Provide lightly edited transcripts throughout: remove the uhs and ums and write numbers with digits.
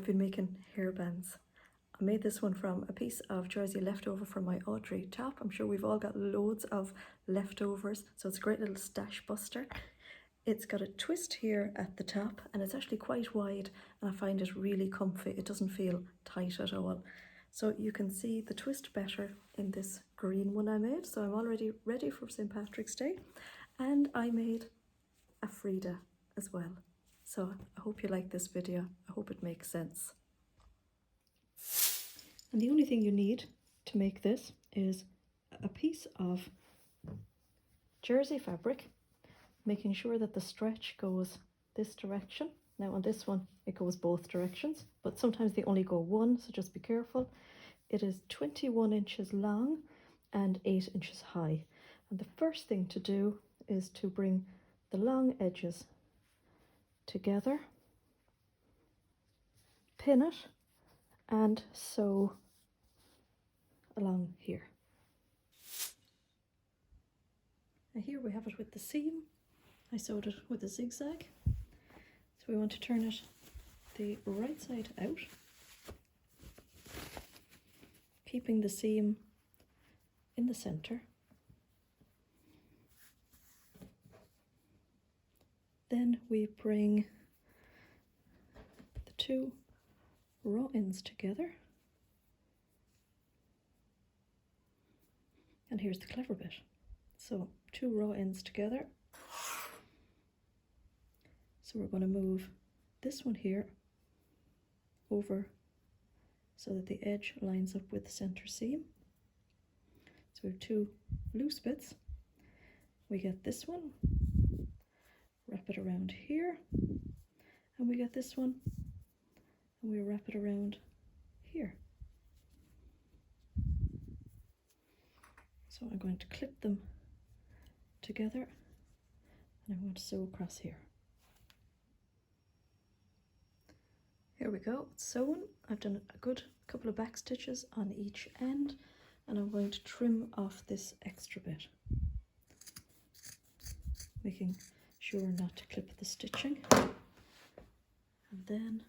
I've been making hairbands. I made this one from a piece of jersey leftover from my Audrey top. I'm sure we've all got loads of leftovers, so it's a great little stash buster. It's got a twist here at the top and it's actually quite wide, and I find it really comfy. It doesn't feel tight at all. So you can see the twist better in this green one I made. So I'm already ready for St. Patrick's Day, and I made a Frida as well. So I hope you like this video. I hope it makes sense. And the only thing you need to make this is a piece of jersey fabric, making sure that the stretch goes this direction. Now on this one it goes both directions, but sometimes they only go one, so just be careful. It is 21 inches long and 8 inches high. And the first thing to do is to bring the long edges together, pin it, and sew along here. And here we have it with the seam. I sewed it with a zigzag. So we want to turn it the right side out, keeping the seam in the center. Then we bring the two raw ends together. And here's the clever bit. So two raw ends together. So we're going to move this one here over so that the edge lines up with the center seam. So we have two loose bits. We get this one, wrap it around here, and we get this one and we wrap it around here. So I'm going to clip them together and I'm going to sew across here. Here we go, it's sewn. I've done a good couple of back stitches on each end, and I'm going to trim off this extra bit, making sure not to clip the stitching, and then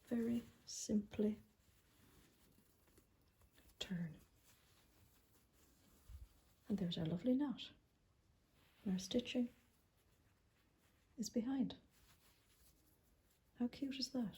very simply turn. And there's our lovely knot, and our stitching is behind. How cute is that?